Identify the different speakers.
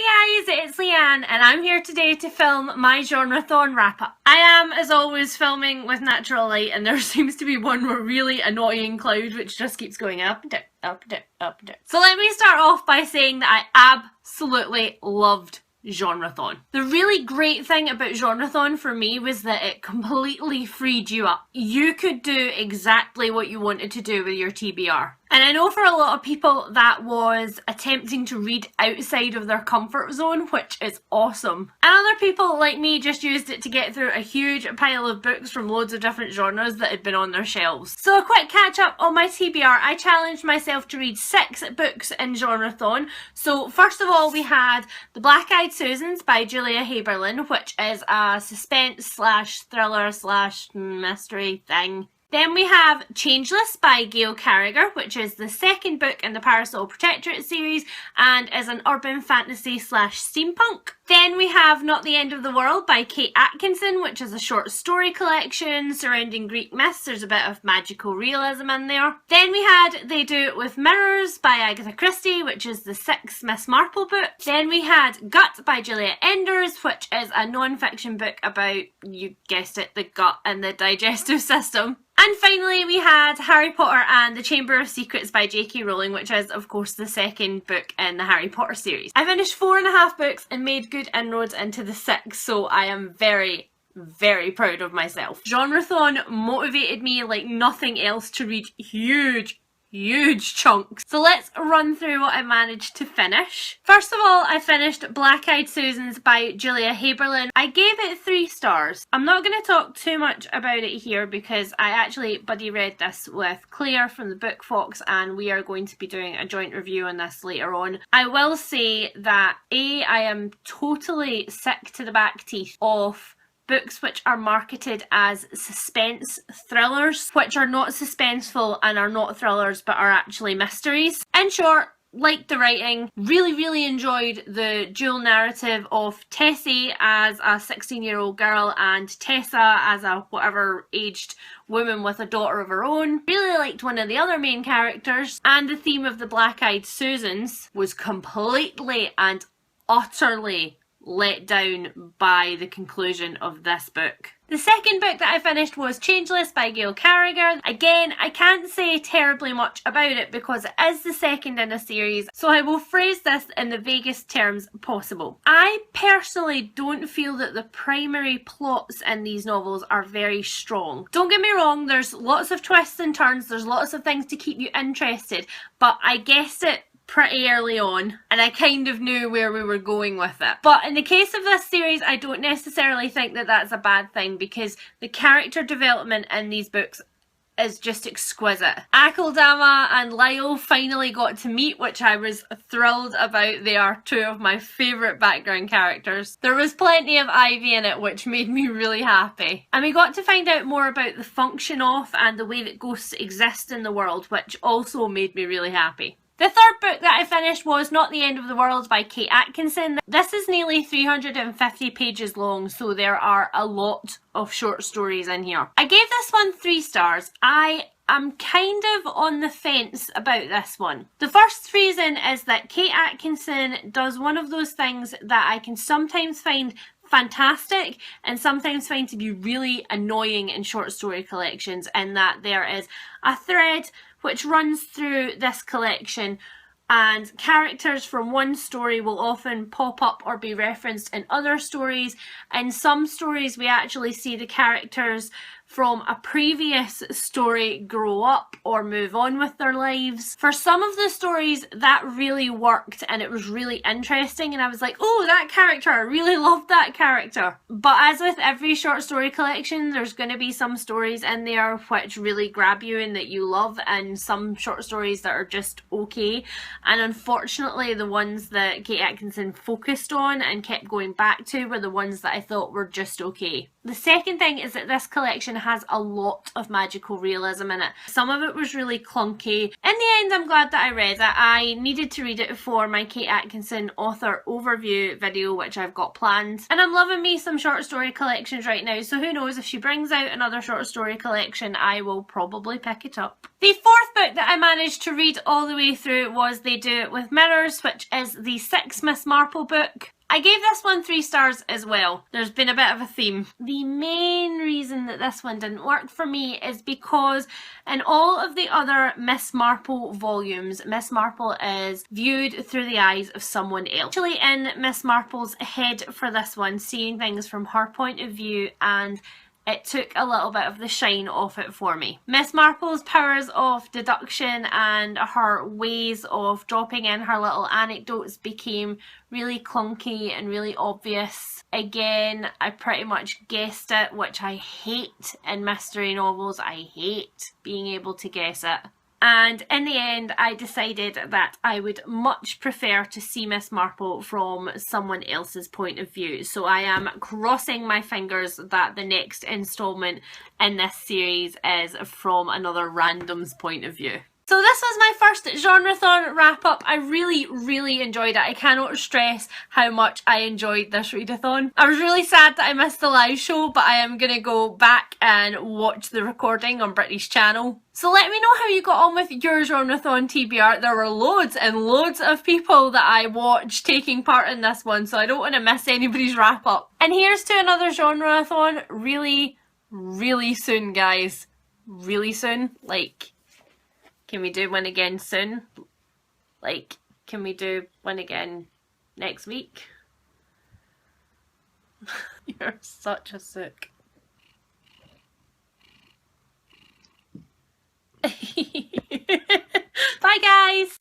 Speaker 1: Hi guys, it's Leanne and I'm here today to film my Genrethon wrap-up. I am, as always, filming with natural light and there seems to be one really annoying cloud which just keeps going up and down, up and down, up and down. So let me start off by saying that I absolutely loved Genrethon. The really great thing about Genrethon for me was that it completely freed you up. You could do exactly what you wanted to do with your TBR. And I know for a lot of people that was attempting to read outside of their comfort zone, which is awesome. And other people like me just used it to get through a huge pile of books from loads of different genres that had been on their shelves. So a quick catch up on my TBR. I challenged myself to read 6 books in Genrethon. So first of all we had The Blackeyed Susans by Julia Haberlin, which is a suspense slash thriller slash mystery thing. Then we have Changeless by Gail Carriger, which is the second book in the Parasol Protectorate series and is an urban fantasy slash steampunk. Then we have Not the End of the World by Kate Atkinson, which is a short story collection surrounding Greek myths. There's a bit of magical realism in there. Then we had They Do It With Mirrors by Agatha Christie, which is the 6th Miss Marple book. Then we had Gut by Julia Enders, which is a non-fiction book about, you guessed it, the gut and the digestive system. And finally we had Harry Potter and the Chamber of Secrets by J.K. Rowling, which is of course the second book in the Harry Potter series. I finished 4.5 books and made good inroads into the 6th, so I am very proud of myself. Genrethon motivated me like nothing else to read huge chunks. So let's run through what I managed to finish. First of all, I finished Blackeyed Susans by Julia Haberlin. I gave it 3 stars. I'm not going to talk too much about it here because I actually buddy read this with Claire from the Book Fox and we are going to be doing a joint review on this later on. I will say that I am totally sick to the back teeth of books which are marketed as suspense thrillers, which are not suspenseful and are not thrillers but are actually mysteries. In short, liked the writing, really enjoyed the dual narrative of Tessie as a 16-year-old girl and Tessa as a whatever aged woman with a daughter of her own. Really liked one of the other main characters, and the theme of the Blackeyed Susans was completely and utterly let down by the conclusion of this book. The second book that I finished was Changeless by Gail Carriger. Again, I can't say terribly much about it because it is the second in a series, so I will phrase this in the vaguest terms possible. I personally don't feel that the primary plots in these novels are very strong. Don't get me wrong, there's lots of twists and turns, there's lots of things to keep you interested, but I guessed it pretty early on and I kind of knew where we were going with it. But in the case of this series, I don't necessarily think that that's a bad thing because the character development in these books is just exquisite. Akeldama and Lyle finally got to meet, which I was thrilled about. They are 2 of my favourite background characters. There was plenty of Ivy in it, which made me really happy. And we got to find out more about the function of and the way that ghosts exist in the world, which also made me really happy. The third book that I finished was Not the End of the World by Kate Atkinson. This is nearly 350 pages long, so there are a lot of short stories in here. I gave this one 3 stars. I am kind of on the fence about this one. The first reason is that Kate Atkinson does one of those things that I can sometimes find fantastic and sometimes find to be really annoying in short story collections, in that there is a thread which runs through this collection and characters from one story will often pop up or be referenced in other stories. In some stories we actually see the characters from a previous story grow up or move on with their lives. For some of the stories that really worked and it was really interesting and I was like, oh, that character, I really loved that character. But as with every short story collection, there's going to be some stories in there which really grab you and that you love, and some short stories that are just okay. And unfortunately the ones that Kate Atkinson focused on and kept going back to were the ones that I thought were just okay. The second thing is that this collection has a lot of magical realism in it. Some of it was really clunky. In the end, I'm glad that I read it. I needed to read it for my Kate Atkinson author overview video, which I've got planned. And I'm loving me some short story collections right now, so who knows, if she brings out another short story collection, I will probably pick it up. The fourth book that I managed to read all the way through was They Do It With Mirrors, which is the 6th Miss Marple book. I gave this one 3 stars as well. There's been a bit of a theme. The main reason that this one didn't work for me is because in all of the other Miss Marple volumes, Miss Marple is viewed through the eyes of someone else. Actually, in Miss Marple's head for this one, seeing things from her point of view, and it took a little bit of the shine off it for me. Miss Marple's powers of deduction and her ways of dropping in her little anecdotes became really clunky and really obvious. Again, I pretty much guessed it, which I hate in mystery novels. I hate being able to guess it. And in the end, I decided that I would much prefer to see Miss Marple from someone else's point of view. So I am crossing my fingers that the next instalment in this series is from another random's point of view. So this was my first Genrethon wrap up. I really enjoyed it. I cannot stress how much I enjoyed this readathon. I was really sad that I missed the live show, but I am going to go back and watch the recording on Brittany's channel. So let me know how you got on with your Genrethon TBR. There were loads and loads of people that I watched taking part in this one, so I don't want to miss anybody's wrap up. And here's to another Genrethon really soon, guys. Really soon. Like, can we do one again soon? Like, can we do one again next week? You're such a sook. Bye, guys!